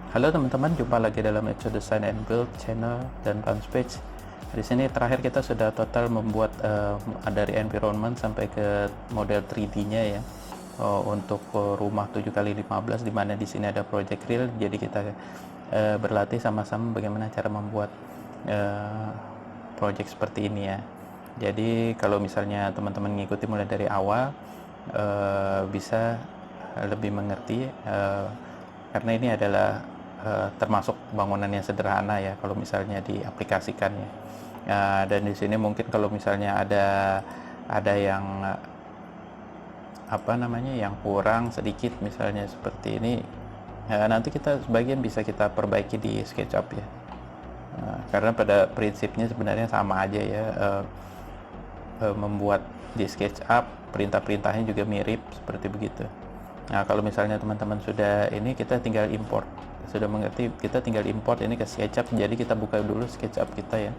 Halo teman-teman, jumpa lagi dalam Exo Design and Build channel dan Launchpage. Di sini terakhir kita sudah total membuat dari environment sampai ke model 3D-nya ya. Untuk rumah 7x15, di mana di sini ada project real. Jadi kita berlatih sama-sama bagaimana cara membuat project seperti ini ya. Jadi kalau misalnya teman-teman mengikuti mulai dari awal, bisa lebih mengerti, karena ini adalah termasuk bangunan yang sederhana ya kalau misalnya diaplikasikannya. Dan di sini mungkin kalau misalnya ada yang yang kurang sedikit misalnya seperti ini, nanti kita sebagian bisa kita perbaiki di SketchUp ya. Karena pada prinsipnya sebenarnya sama aja ya, membuat di SketchUp perintah-perintahnya juga mirip seperti begitu. Nah, kalau misalnya teman-teman sudah ini, kita tinggal import, sudah mengerti, kita tinggal import ini ke SketchUp. Jadi kita buka dulu SketchUp kita ya.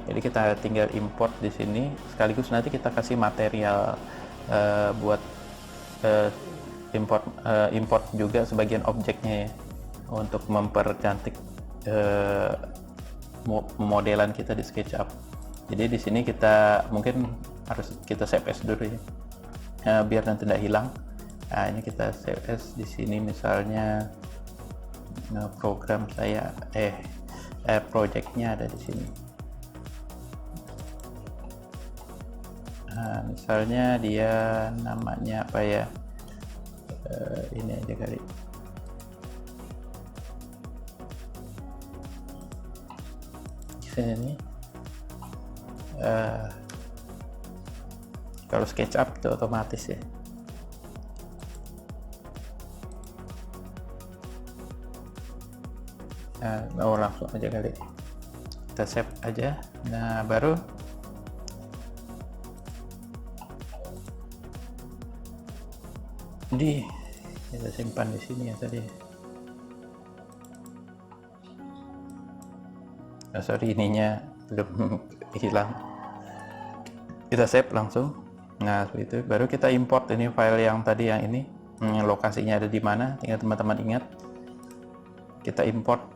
Jadi kita tinggal import di sini, sekaligus nanti kita kasih material buat import juga sebagian objeknya ya, untuk mempercantik modelan kita di SketchUp. Jadi di sini kita mungkin harus kita save as dulu ya, biar nanti tidak hilang. Nah, ini kita save as di sini misalnya. Program saya projectnya ada di sini. Nah, misalnya dia namanya apa ya, ini aja kali. Sini kalau SketchUp itu otomatis ya. Langsung aja kali, kita save aja. Nah, baru kita simpan di sini ya tadi. Sorry, ininya belum hilang. Kita save langsung. Nah, seperti itu. Baru kita import ini file yang tadi, yang ini, lokasinya ada di mana, tinggal teman-teman ingat. Kita import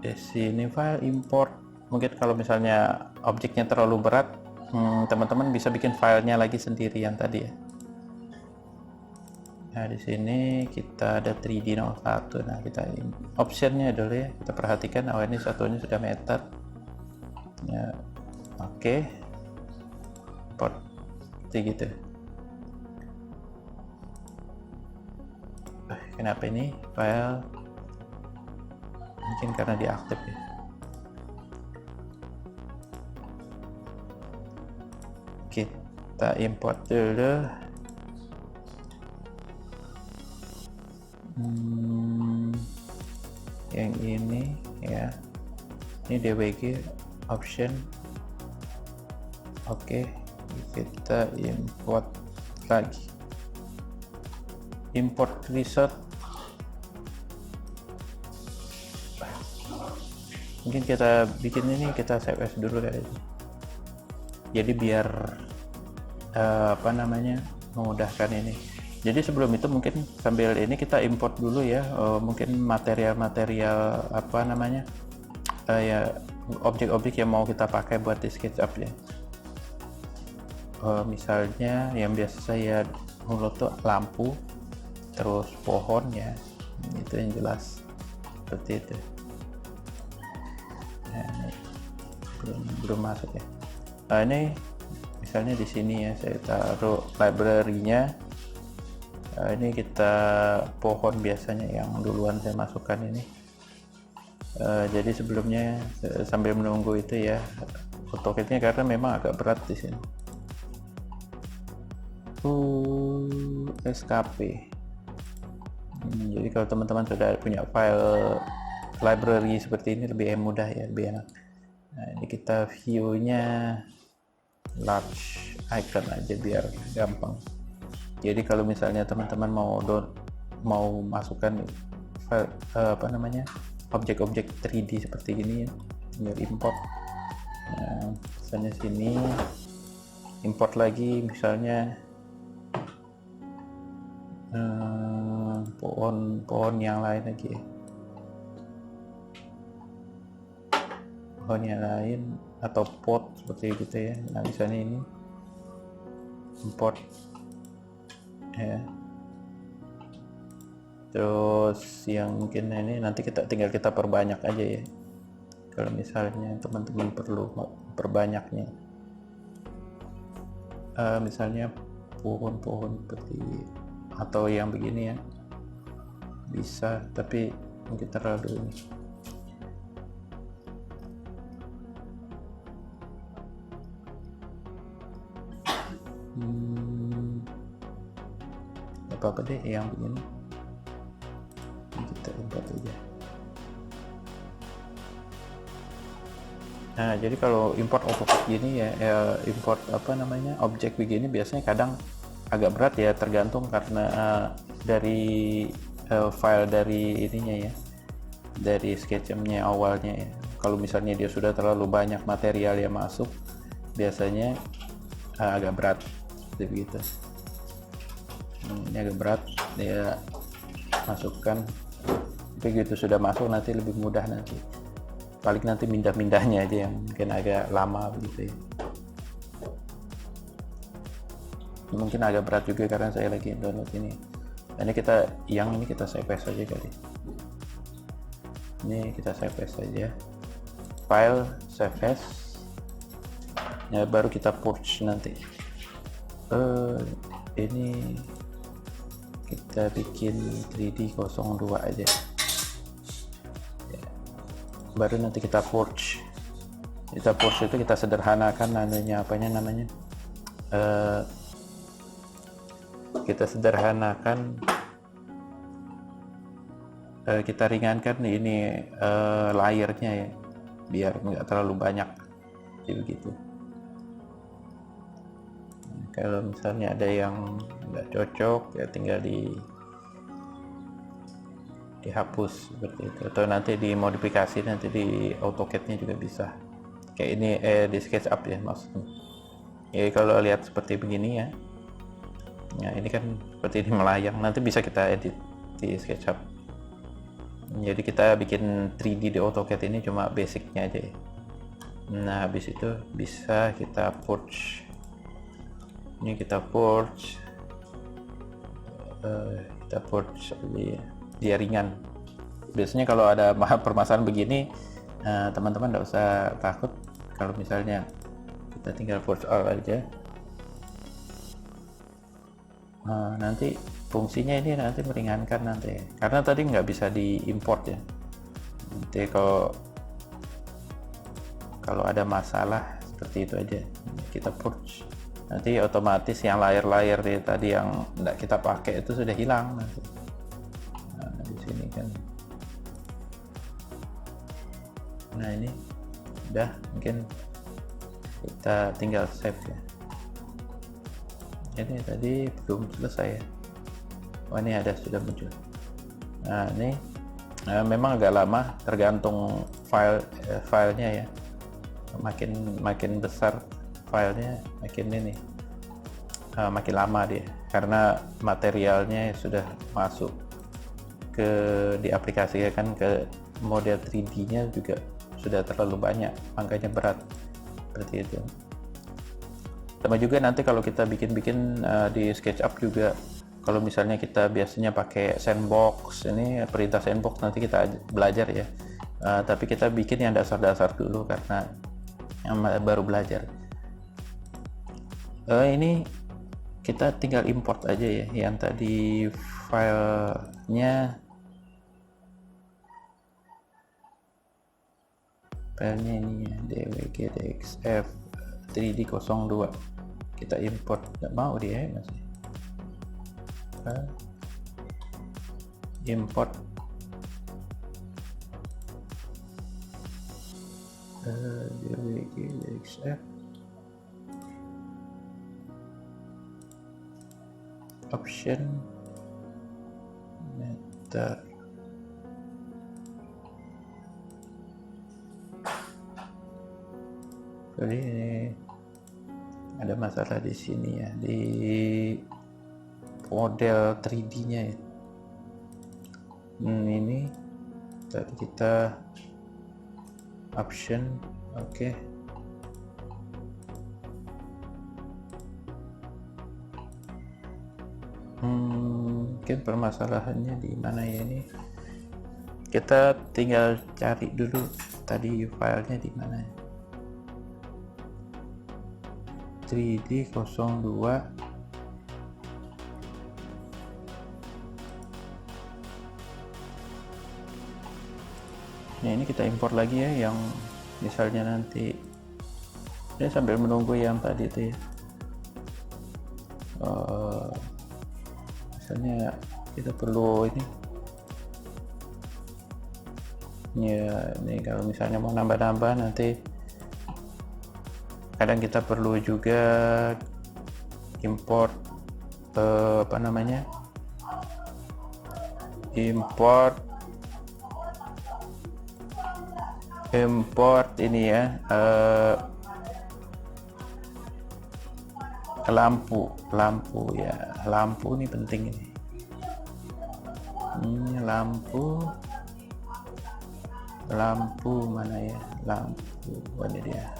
di sini, file import. Mungkin kalau misalnya objeknya terlalu berat, teman-teman bisa bikin filenya lagi sendiri yang tadi ya. Nah, di sini kita ada 3D01. Nah, kita optionnya dulu ya, kita perhatikan. Oh, ini satunya sudah meter ya. Oke, import seperti gitu. Kenapa ini file, mungkin karena diaktif ya. Kita import dulu. Yang ini ya, ini DWG option. Oke, kita import lagi, import result. Mungkin kita bikin ini, kita save as dulu kali ini. Jadi biar memudahkan ini. Jadi sebelum itu mungkin sambil ini kita import dulu ya, mungkin material-material ya, objek-objek yang mau kita pakai buat di SketchUp ya. Misalnya yang biasa saya mulai tuh lampu, terus pohon ya, itu yang jelas seperti itu. Nah, ini belum masuk ya. Ini misalnya di sini ya, saya taruh library-nya. Ini kita pohon biasanya yang duluan saya masukkan ini. Jadi sebelumnya sambil menunggu itu ya, AutoCAD-nya karena memang agak berat di sini. SKP. Jadi kalau teman-teman sudah punya file library seperti ini, lebih mudah ya, lebih enak. Nah, ini kita view-nya large icon aja biar gampang. Jadi kalau misalnya teman-teman mau masukkan file, objek-objek 3D seperti ini ya, tinggal import. Nah, misalnya sini import lagi, misalnya pohon yang lain lagi. pohon yang lain atau pot seperti gitu ya. Nah misalnya ini import ya, terus yang mungkin ini nanti tinggal kita perbanyak aja ya kalau misalnya teman-teman perlu perbanyaknya. Misalnya pohon-pohon seperti atau yang begini ya bisa, tapi mungkin terlalu ini. Apa deh yang begini kita import aja. Nah jadi kalau import AutoCAD gini ya, import objek begini biasanya kadang agak berat ya, tergantung karena dari file dari ininya ya, dari SketchUp-nya awalnya ya. Kalau misalnya dia sudah terlalu banyak material yang masuk, biasanya agak berat seperti begitu. Ini agak berat dia masukkan, begitu sudah masuk nanti lebih mudah, nanti paling nanti mindah-mindahnya aja yang mungkin agak lama begitu ya. Mungkin agak berat juga karena saya lagi download ini. Ini kita save as saja kali. Ini kita save as saja, file save as ya, baru kita purge nanti. Ini kita bikin 3D02 aja ya. Baru nanti kita purge itu kita sederhanakan namanya kita sederhanakan, kita ringankan ini layernya ya, biar nggak terlalu banyak jadi begitu. Kalau misalnya ada yang nggak cocok ya tinggal dihapus seperti itu, atau nanti dimodifikasi nanti di AutoCAD-nya juga bisa. Kayak ini di SketchUp ya maksudnya. Ya kalau lihat seperti begini ya. Ya ini kan seperti ini melayang, nanti bisa kita edit di SketchUp. Jadi kita bikin 3D di AutoCAD ini cuma basicnya aja ya. Nah habis itu bisa kita purge. Ini kita purge dia ringan. Biasanya kalau ada permasalahan begini, teman-teman tidak usah takut kalau misalnya kita tinggal purge all aja. Nanti fungsinya ini nanti meringankan nanti, karena tadi nggak bisa diimport ya. Nanti kalau ada masalah seperti itu aja kita purge, nanti otomatis yang layer-layer tadi yang tidak kita pakai itu sudah hilang nanti. Nah di sini kan, nah ini udah, mungkin kita tinggal save ya. Ini tadi belum selesai ya. Oh ini sudah muncul. Nah ini memang agak lama, tergantung filenya ya. Makin besar filenya makin lama dia, karena materialnya sudah masuk diaplikasikan ke model 3D-nya juga sudah terlalu banyak, makanya berat seperti itu. Sama juga nanti kalau kita bikin di SketchUp juga, kalau misalnya kita biasanya pakai sandbox, ini perintah sandbox nanti kita belajar ya, tapi kita bikin yang dasar-dasar dulu karena yang baru belajar. Ini kita tinggal import aja ya, yang tadi filenya ini ya, dwg.dxf 3D02 kita import, nggak mau dia masih import dwg.dxf option meter. Jadi ini ada masalah di sini ya, di model 3D-nya ya. Ini tadi kita option Oke. Mungkin permasalahannya di mana ya ini. Kita tinggal cari dulu tadi filenya di mana. 3D02. Nah, ini kita import lagi ya, yang misalnya nanti ini sambil menunggu yang tadi itu ya. Misalnya kita perlu ini ya, ini kalau misalnya mau nambah-nambah nanti kadang kita perlu juga import apa namanya, import ini ya, lampu ya, lampu ini penting ini. Lampu mana ya, lampu ini dia,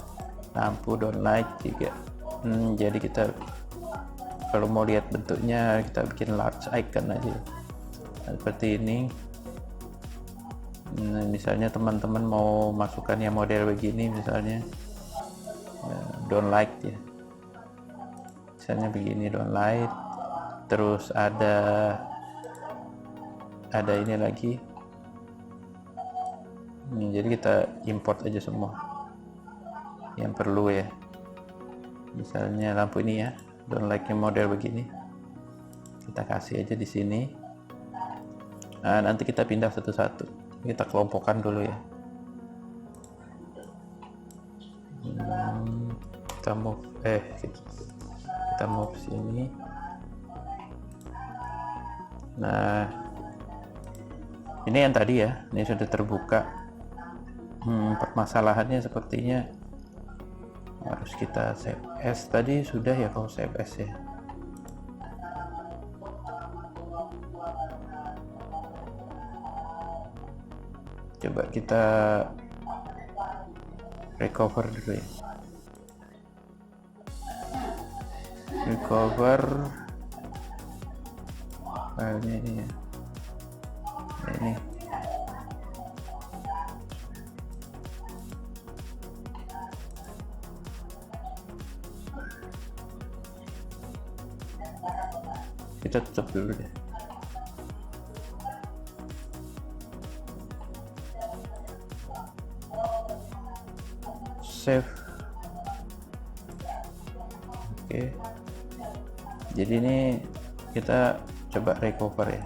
lampu downlight juga. Jadi kita kalau mau lihat bentuknya kita bikin large icon aja seperti ini. Misalnya teman-teman mau masukkan yang model begini, misalnya downlight ya, misalnya begini downlight, terus ada ini lagi. Jadi kita import aja semua yang perlu ya. Misalnya lampu ini ya, downlightnya model begini, kita kasih aja di sini. Nah, nanti kita pindah satu-satu, kita kelompokkan dulu ya. Kita move sini. Nah, ini yang tadi ya, ini sudah terbuka. Permasalahannya sepertinya harus kita save as. Tadi sudah ya, kalau save as ya. Coba kita recover dulu ya. Recover filenya ini ya. Ini kita tutup dulu deh. Save. Oke. Jadi ini kita coba recover ya.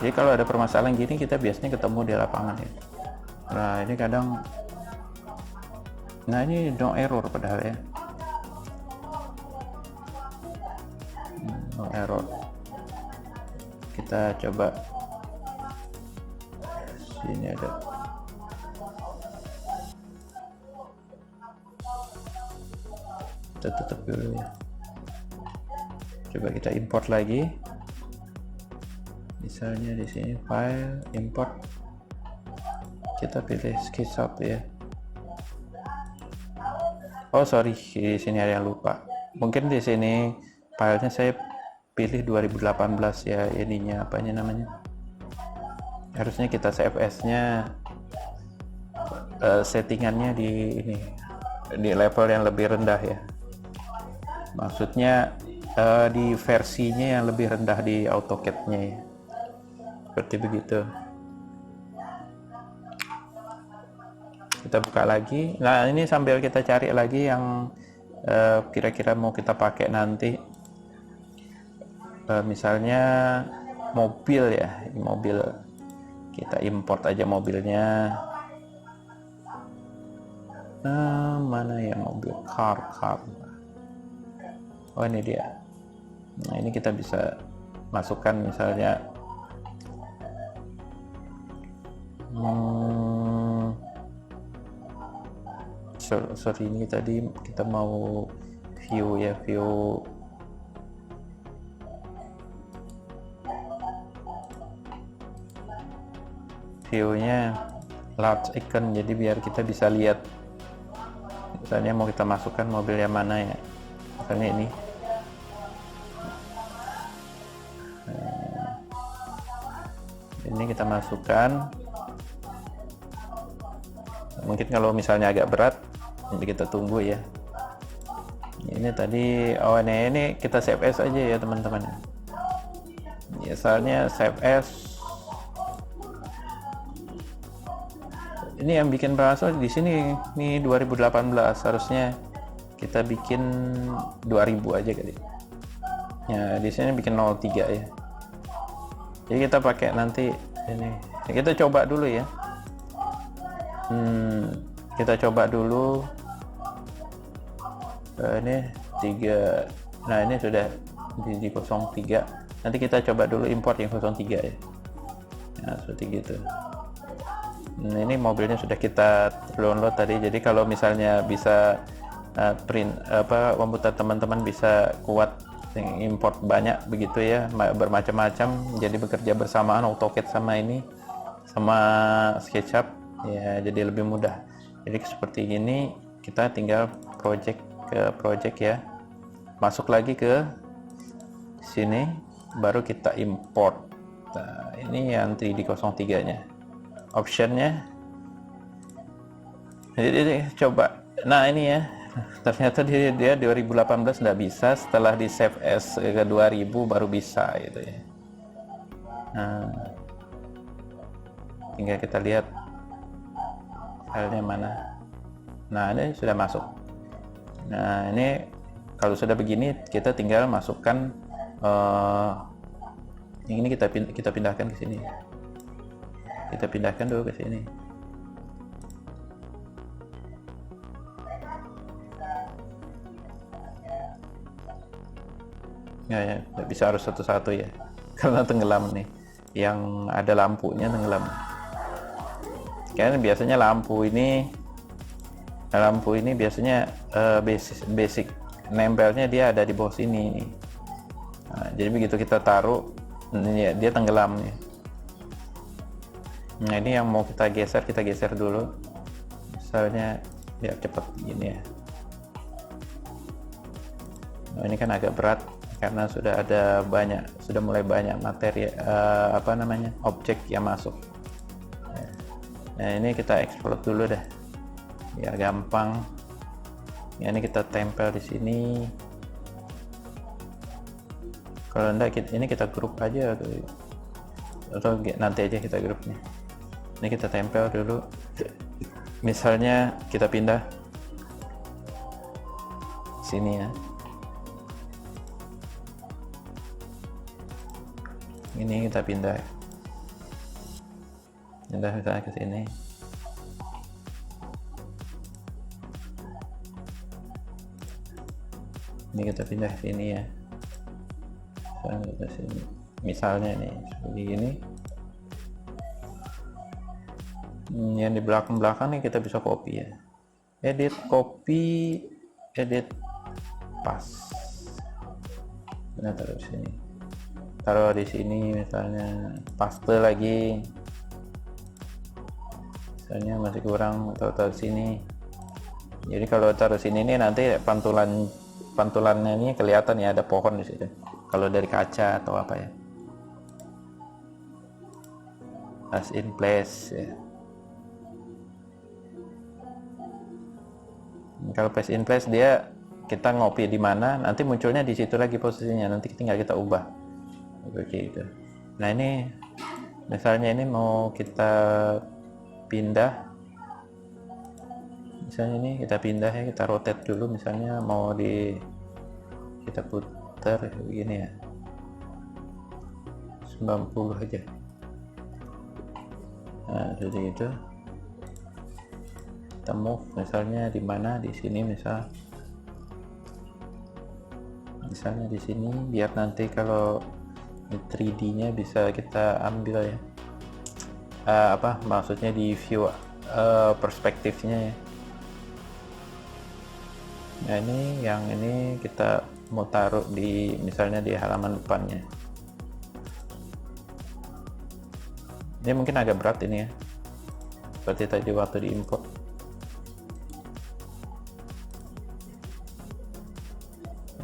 Jadi kalau ada permasalahan gini kita biasanya ketemu di lapangan ya. Nah, ini kadang, nah ini no error padahal ya. No error. Kita coba sini ada. Kita tutup dulu ya. Coba kita import lagi. Misalnya di sini file import, kita pilih SketchUp ya. Oh sorry, di sini ada yang lupa. Mungkin di sini filenya saya pilih 2018 ya, ininya apanya namanya. Harusnya kita save as-nya settingannya di ini, di level yang lebih rendah ya. Maksudnya di versinya yang lebih rendah di AutoCAD-nya ya. Seperti begitu. Kita buka lagi. Nah, ini sambil kita cari lagi yang kira-kira mau kita pakai nanti. Misalnya mobil ya, mobil. Kita import aja mobilnya. Mana ya mobil? Car. Oh, ini dia. Nah, ini kita bisa masukkan misalnya sorry, ini tadi kita mau view ya, view view-nya large icon, jadi biar kita bisa lihat. Misalnya mau kita masukkan mobil yang mana ya, misalnya ini. Ini kita masukkan. Mungkin kalau misalnya agak berat, jadi kita tunggu ya. Ini tadi, oh ini kita save as aja ya teman-teman. Misalnya save as. Ini yang bikin berasal di sini nih 2018, harusnya kita bikin 2000 aja kali. Ya di sini bikin 03 ya. Jadi kita pakai nanti ini. Kita coba dulu ya. Kita coba dulu. Ini 3. Nah ini sudah di 03. Nanti kita coba dulu import yang 03 ya. Nah seperti gitu. Nah, ini mobilnya sudah kita download tadi. Jadi kalau misalnya bisa print komputer teman-teman bisa kuat import banyak begitu ya, bermacam-macam, jadi bekerja bersamaan AutoCAD sama ini sama SketchUp ya, jadi lebih mudah. Jadi seperti ini, kita tinggal project ke project ya, masuk lagi ke sini, baru kita import. Nah, ini yang 3D03 nya optionnya. Jadi coba, nah ini ya, ternyata dia 2018 nggak bisa, setelah di save as ke 2000 baru bisa gitu ya. Nah, tinggal kita lihat filenya mana. Nah ini sudah masuk. Nah ini kalau sudah begini, kita tinggal masukkan ini, kita pindahkan ke sini. Kita pindahkan dulu ke sini. Ya, bisa harus satu-satu ya, karena tenggelam nih. Yang ada lampunya tenggelam. Karena biasanya lampu ini biasanya basic nempelnya dia ada di bawah sini nih. Nah, jadi begitu kita taruh, dia tenggelam nih. Nah ini yang mau kita geser dulu, misalnya biar cepat gini ya. Nah, ini kan agak berat karena sudah mulai banyak materi objek yang masuk. Nah ini kita ekspor dulu deh biar gampang ya. Ini kita tempel di sini. Kalau enggak ini kita grup aja atau nanti aja kita grupnya. Ini kita tempel dulu, misalnya kita pindah sini ya. Ini kita pindah misalnya ke sini. Ini kita pindah sini ya. Ke sini. Misalnya nih seperti ini. Yang di belakang nih kita bisa copy ya. Edit, copy, edit, paste. Nah, taruh di sini. Taruh di sini misalnya, paste lagi. Misalnya masih kurang, taruh sini. Jadi kalau taruh sini nih nanti pantulannya ini kelihatan ya, ada pohon di situ. Kalau dari kaca atau apa ya. As in place ya. Kalau paste in place dia kita ngopi di mana, nanti munculnya di situ lagi posisinya, nanti tinggal kita ubah. Oke itu. Nah ini misalnya ini mau kita pindah, misalnya ini kita pindah ya, kita rotate dulu, misalnya mau kita putar begini ya, 90 aja. Nah jadi itu kita move misalnya di mana, di sini misalnya di sini, biar nanti kalau 3D nya bisa kita ambil ya, maksudnya di view perspektifnya ya. Nah ini kita mau taruh misalnya di halaman depannya. Ini mungkin agak berat ini ya, seperti tadi waktu diimport.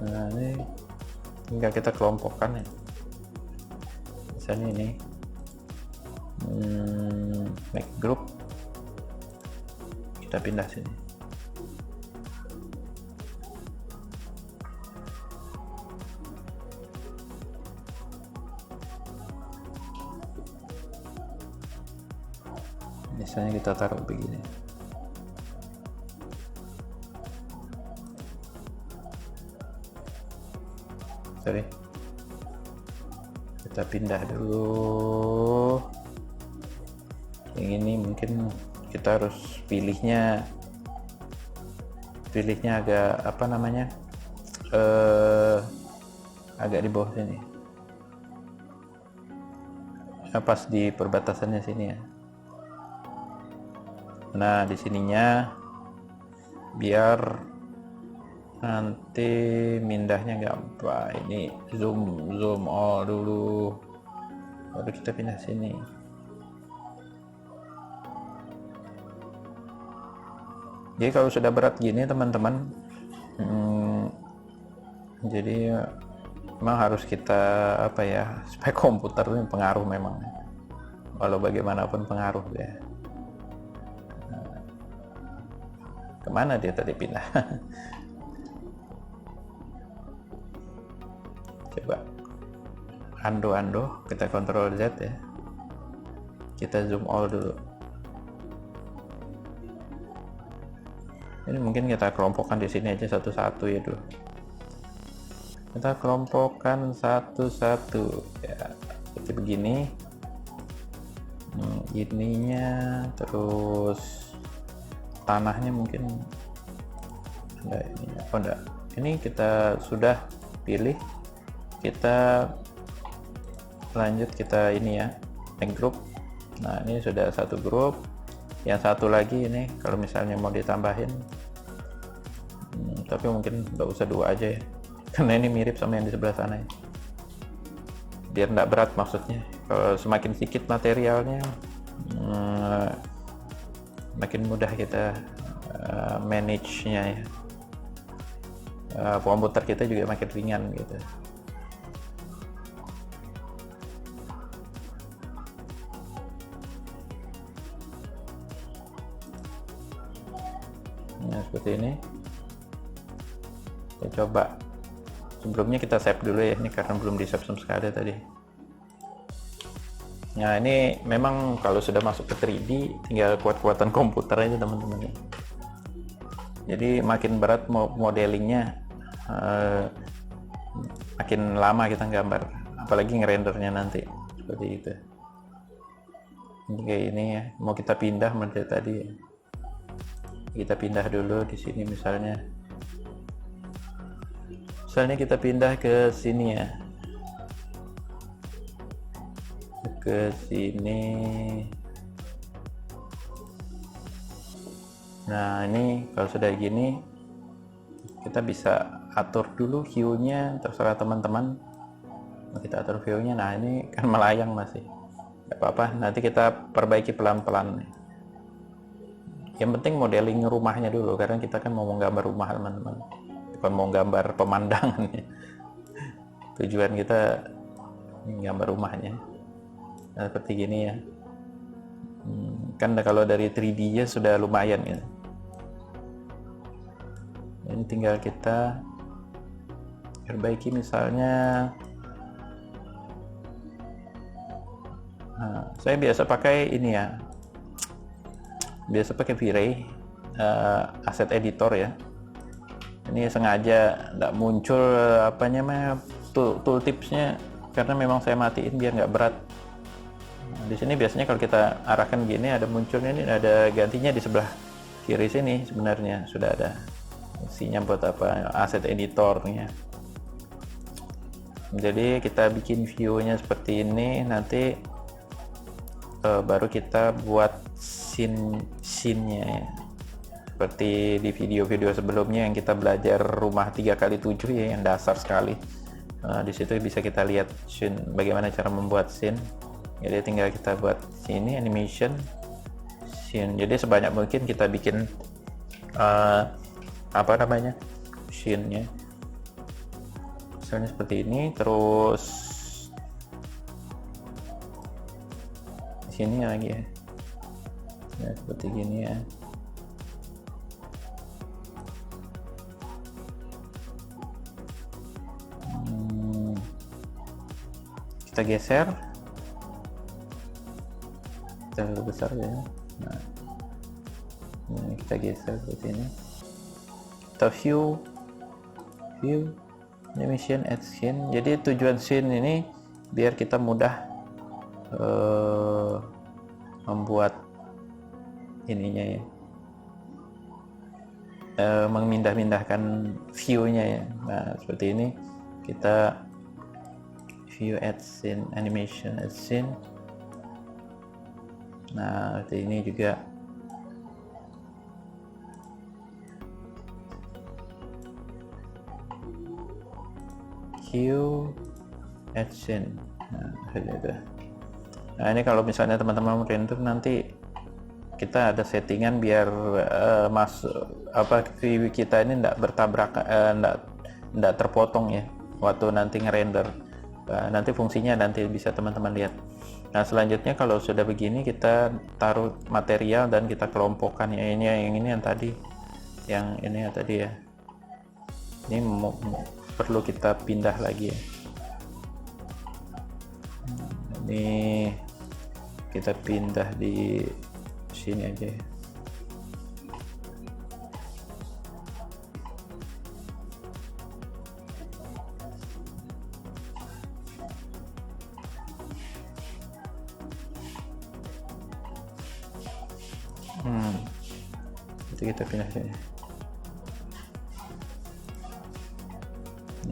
Nah ini tinggal kita kelompokkan ya, misalnya ini make group, kita pindah sini. Misalnya kita taruh begini. Sorry, kita pindah dulu. Yang ini mungkin kita harus pilihnya agak apa namanya, agak di bawah sini, pas di perbatasannya sini ya. Nah di sininya biar nanti mindahnya gampang. Ini zoom all dulu, baru kita pindah sini. Jadi kalau sudah berat gini teman-teman, jadi memang harus kita apa ya, supaya komputer ini pengaruh memang, walau bagaimanapun pengaruh ya. Kemana dia tadi pindah? Coba undo, kita Ctrl Z ya, kita zoom all dulu. Ini mungkin kita kelompokkan di sini aja satu-satu ya dulu. Kita kelompokkan satu-satu ya, seperti begini. Ininya, terus tanahnya mungkin ada ini. Oh enggak, ini kita sudah pilih. Kita lanjut, kita ini ya, make group. Nah ini sudah satu grup. Yang satu lagi ini kalau misalnya mau ditambahin, tapi mungkin nggak usah dua aja ya, karena ini mirip sama yang di sebelah sana ya, biar nggak berat maksudnya. Kalau semakin sedikit materialnya, makin mudah kita manage-nya ya. Komputer kita juga makin ringan gitu. Nah seperti ini. Kita coba, sebelumnya kita save dulu ya, ini karena belum di save sama sekali tadi. Nah ini memang kalau sudah masuk ke 3D tinggal kuat-kuatan komputer aja teman-teman ya. Jadi makin berat modelingnya, makin lama kita gambar, apalagi ngerendernya nanti seperti itu. Ini kayak ini ya, mau kita pindah seperti tadi ya. Kita pindah dulu di sini misalnya kita pindah ke sini ya, ke sini. Nah ini kalau sudah gini kita bisa atur dulu view-nya, terserah teman-teman. Kita atur view-nya. Nah ini kan melayang masih, nggak apa-apa, nanti kita perbaiki pelan-pelan. Yang penting modeling rumahnya dulu, karena kita kan mau menggambar rumah teman-teman, bukan mau gambar pemandangan ya. Tujuan kita gambar rumahnya. Nah, seperti gini ya. Kan kalau dari 3D nya sudah lumayan ya. Ini tinggal kita perbaiki misalnya. Nah, saya biasa pakai ini ya. Biasa pakai V-Ray, asset editor ya. Ini sengaja nggak muncul apa namanya tooltipsnya, karena memang saya matiin biar nggak berat. Nah, di sini biasanya kalau kita arahkan gini ada munculnya, ini ada gantinya di sebelah kiri sini, sebenarnya sudah ada isinya buat apa, asset editornya. Jadi kita bikin view-nya seperti ini, nanti baru kita buat scene-nya ya. Seperti di video-video sebelumnya yang kita belajar rumah 3x7 ya, yang dasar sekali. Di situ bisa kita lihat scene, bagaimana cara membuat scene. Jadi tinggal kita buat sini animation scene. Jadi sebanyak mungkin kita bikin apa namanya, scene-nya. Misalnya seperti ini, terus di sini lagi ya. Nah, seperti gini ya. Kita geser, terlalu besar ya. Nah, ini kita geser seperti ini. Kita view animation add scene. Jadi tujuan scene ini biar kita mudah membuat ininya ya, memindah-mindahkan view-nya ya. Nah, seperti ini kita view add scene, animation add scene. Nah, seperti ini juga. View add scene. Nah, gitu. Nah, ini kalau misalnya teman-teman render nanti kita ada settingan biar masuk view kita ini tidak bertabrakan, tidak terpotong ya waktu nanti ngerender. Nanti fungsinya nanti bisa teman-teman lihat. Nah, selanjutnya kalau sudah begini kita taruh material dan kita kelompokkan ya. Yang ini yang tadi, yang ini ya tadi ya. Ini perlu kita pindah lagi ya. Ini kita pindah di sini aja ya. Jadi kita pindah sini.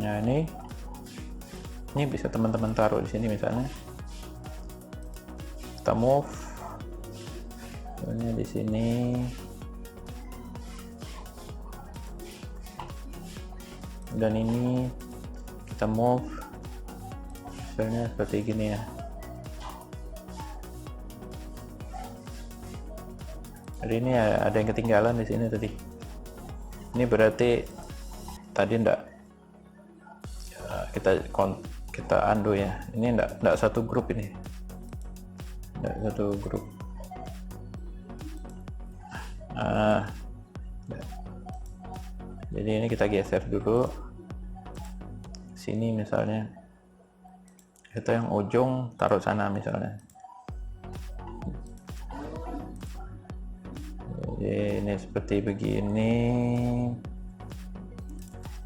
Nah, ini bisa teman-teman taruh di sini misalnya. Kita move. Misalnya di sini. Dan ini kita move. Misalnya seperti gini ya. Jadi ini ada yang ketinggalan di sini tadi. Ini berarti tadi enggak kita undo ya. Ini enggak satu grup ini. Enggak satu grup. Jadi ini kita geser dulu. Sini misalnya. Kita yang ujung taruh sana misalnya. Jadi ini seperti begini.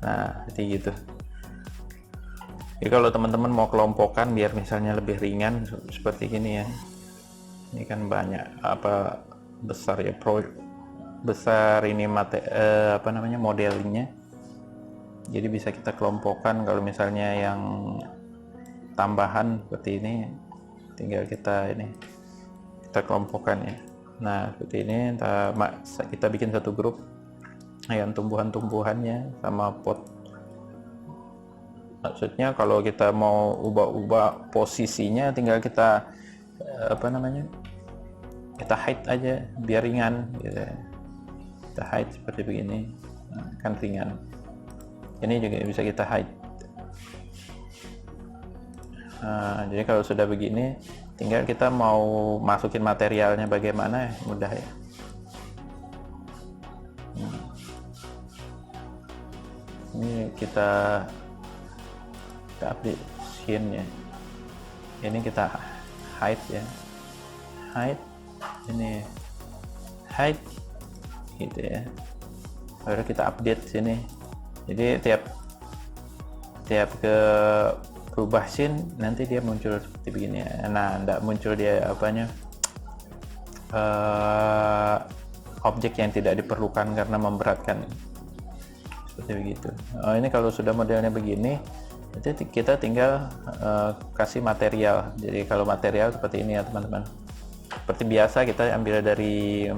Nah, seperti gitu. Jadi kalau teman-teman mau kelompokkan biar misalnya lebih ringan seperti gini ya. Ini kan banyak besar ya, besar ini modelingnya. Jadi bisa kita kelompokkan. Kalau misalnya yang tambahan seperti ini, tinggal kita kelompokkan ya. Nah, seperti ini kita bikin satu grup yang tumbuhan-tumbuhannya sama pot. Maksudnya kalau kita mau ubah posisinya tinggal kita kita hide aja biar ringan gitu. Kita hide seperti begini. Nah, kan ringan. Ini juga bisa kita hide. Nah, jadi kalau sudah begini tinggal kita mau masukin materialnya bagaimana, mudah ya. Ini kita update scene ya. Ini kita hide ya, hide ini hide gitu ya. Baru kita update sini. Jadi tiap ke berubah scene nanti dia muncul seperti begini ya. Nah, enggak muncul dia objek yang tidak diperlukan karena memberatkan seperti begitu. Ini kalau sudah modelnya begini, nanti kita tinggal kasih material. Jadi kalau material seperti ini ya teman-teman, seperti biasa kita ambil dari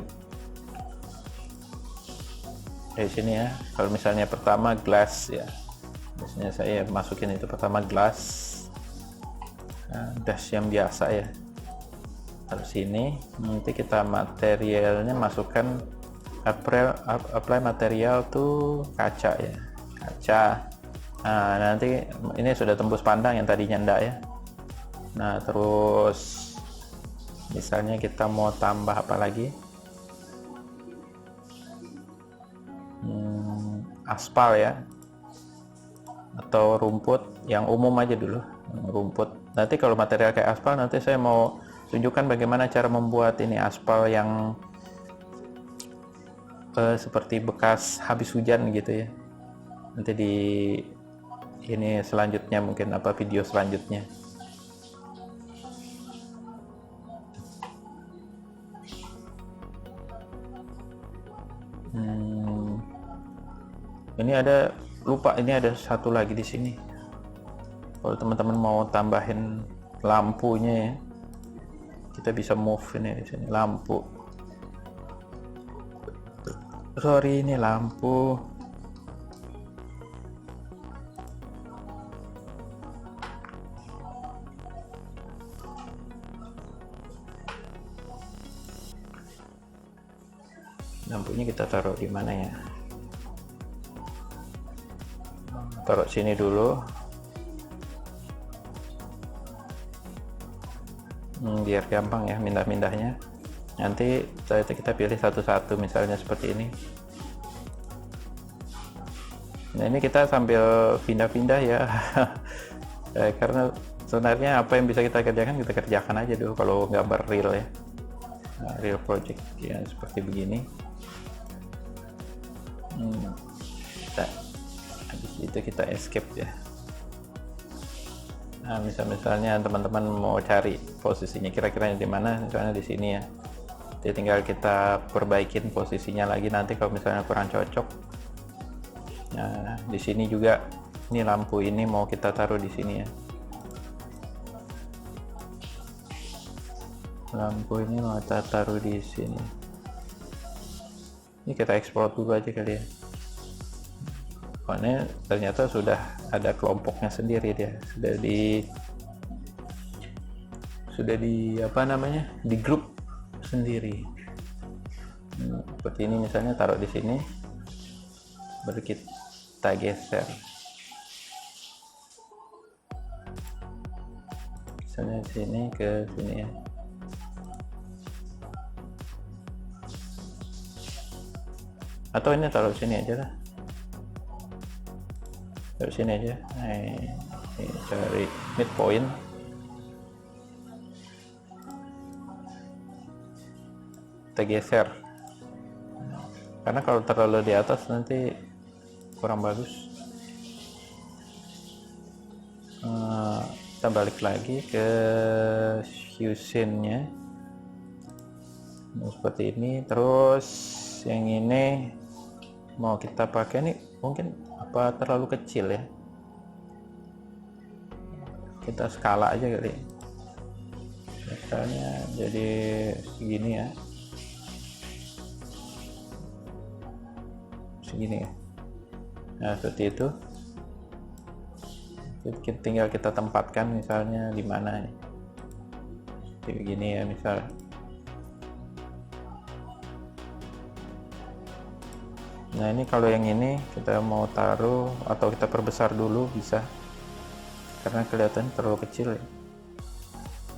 sini ya. Kalau misalnya pertama glass ya, biasanya saya masukin itu pertama glass, dash yang biasa ya. taruh sini. Nanti kita materialnya masukkan apply material tuh kaca ya, kaca. Nah, nanti ini sudah tembus pandang, yang tadinya enggak ya. Nah, terus misalnya kita mau tambah apa lagi, aspal ya, atau rumput, yang umum aja dulu, rumput. Nanti kalau material kayak aspal, nanti saya mau tunjukkan bagaimana cara membuat ini aspal yang seperti bekas habis hujan gitu ya. Nanti di ini selanjutnya, mungkin apa video selanjutnya. Ini ada, lupa, ini ada satu lagi di sini. Kalau teman-teman mau tambahin lampunya ya, kita bisa move ini di sini, lampu. Sorry, ini lampu. Lampunya kita taruh di mana ya? Taruh sini dulu. Biar gampang ya mindah-mindahnya. Nanti kita pilih satu-satu, misalnya seperti ini. Nah, ini kita sambil pindah-pindah ya. Karena sebenarnya apa yang bisa kita kerjakan aja dulu kalau gambar real ya. Nah, real project ya seperti begini. Habis itu kita escape ya. Nah, misalnya teman-teman mau cari posisinya kira-kira di mana, misalnya di sini ya. Jadi tinggal kita perbaikin posisinya lagi nanti kalau misalnya kurang cocok. Nah, di sini juga ini lampu ini mau kita taruh di sini ya. Lampu ini mau kita taruh di sini. Ini kita ekspor dulu aja kali ya. Ini ternyata sudah ada kelompoknya sendiri, dia sudah di apa namanya, di grup sendiri. Seperti ini misalnya, taruh di sini, baru kita geser misalnya sini ke sini ya. Atau ini taruh sini aja lah, dari sini aja. Ini cari midpoint. Kita geser, karena kalau terlalu di atas nanti kurang bagus. Kita balik lagi ke Fusion-nya seperti ini. Terus yang ini mau kita pakai nih, mungkin apa terlalu kecil ya, kita skala aja kali, misalnya jadi segini ya, segini ya. Nah, seperti itu. Tinggal kita tempatkan misalnya di mana nih, seperti begini ya misal. Nah, ini kalau yang ini kita mau taruh atau kita perbesar dulu bisa, karena kelihatan terlalu kecil ya.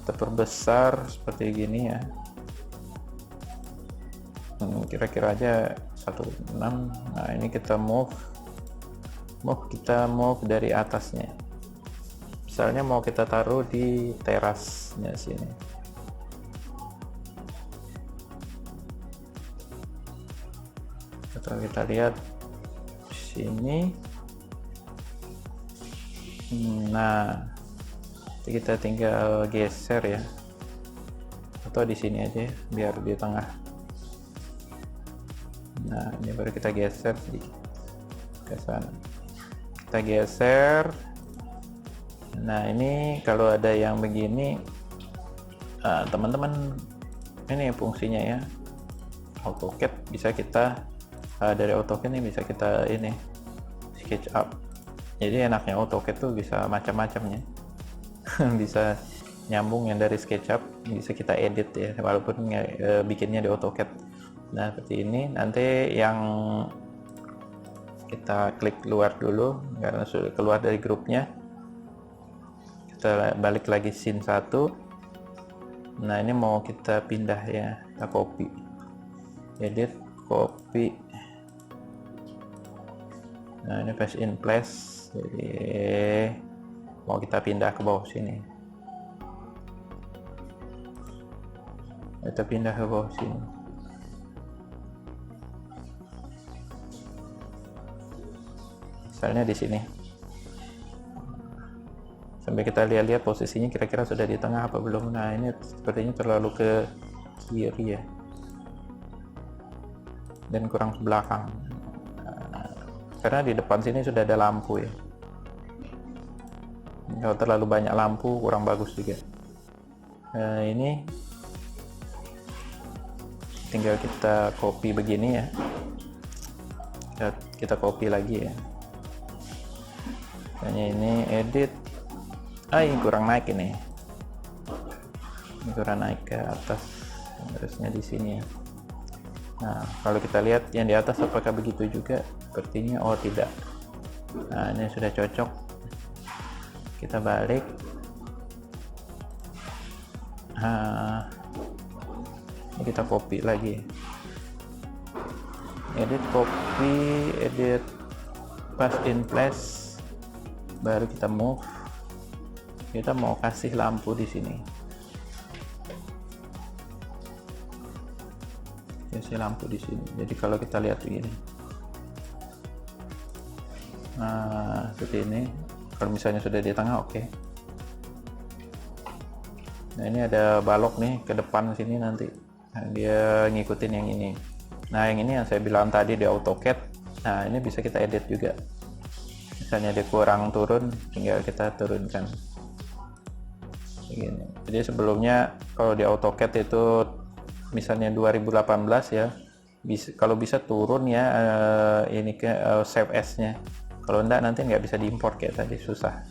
Kita perbesar seperti gini ya, kira-kira aja 1/6. Nah, ini kita move dari atasnya, misalnya mau kita taruh di terasnya sini. Atau kita lihat sini. Nah, kita tinggal geser ya, atau di sini aja ya, biar di tengah. Nah, ini baru kita geser sedikit ke sana, kita geser. Nah, ini kalau ada yang begini, teman-teman, ini fungsinya ya, AutoCAD bisa kita dari AutoCAD ini bisa kita ini SketchUp. Jadi enaknya AutoCAD tuh bisa macam-macamnya. Bisa nyambung yang dari SketchUp bisa kita edit ya, walaupun bikinnya di AutoCAD. Nah seperti ini. Nanti yang kita klik keluar dulu karena sudah keluar dari grupnya, kita balik lagi scene 1. Nah ini mau kita pindah ya, kita copy, edit, copy. Nah ini paste in place, jadi mau kita pindah ke bawah sini, kita pindah ke bawah sini. Misalnya di sini, sampai kita lihat-lihat posisinya kira-kira sudah di tengah apa belum. Nah ini sepertinya terlalu ke kiri ya, dan kurang ke belakang. Karena di depan sini sudah ada lampu ya. Kalau terlalu banyak lampu kurang bagus juga. Nah, ini tinggal kita copy begini ya. Kita copy lagi ya. Hanya ini edit. Ini kurang naik ini. Ini kurang naik ke atas. Harusnya di sini ya. Nah, kalau kita lihat yang di atas apakah begitu juga? Sepertinya oh tidak. Nah, ini sudah cocok. Kita balik. Ini kita copy lagi. Edit, copy, edit, paste in place. Baru kita move. Kita mau kasih lampu di sini. Kasih lampu di sini. Jadi kalau kita lihat begini. Nah, seperti ini. Kalau misalnya sudah di tengah, oke. Nah, ini ada balok nih ke depan sini nanti. Nah, dia ngikutin yang ini. Nah, yang ini yang saya bilang tadi di AutoCAD. Nah, ini bisa kita edit juga. Misalnya dia kurang turun, tinggal kita turunkan. Begini. Jadi sebelumnya kalau di AutoCAD itu misalnya 2018 ya, kalau bisa turun ya ini ke save as-nya. Kalau enggak nanti nggak bisa diimport kayak tadi, susah.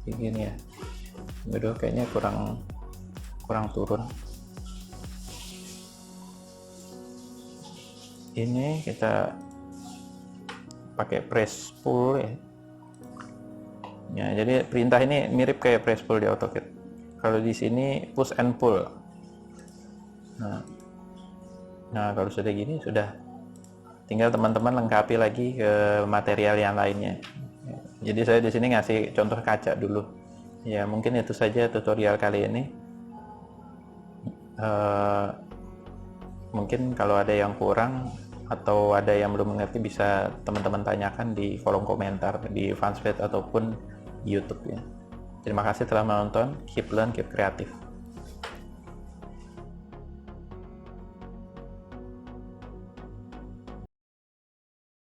Kayak gini ya. Aduh, kayaknya kurang turun. Ini kita pakai press pull ya. Ya, jadi perintah ini mirip kayak press pull di AutoCAD. Kalau di sini push and pull. Nah, kalau sudah gini sudah tinggal teman-teman lengkapi lagi ke material yang lainnya. Jadi saya di sini ngasih contoh kaca dulu. Ya, mungkin itu saja tutorial kali ini. Mungkin kalau ada yang kurang atau ada yang belum mengerti bisa teman-teman tanyakan di kolom komentar di Fansped ataupun YouTube ya. Terima kasih telah menonton. Keep learn, keep kreatif.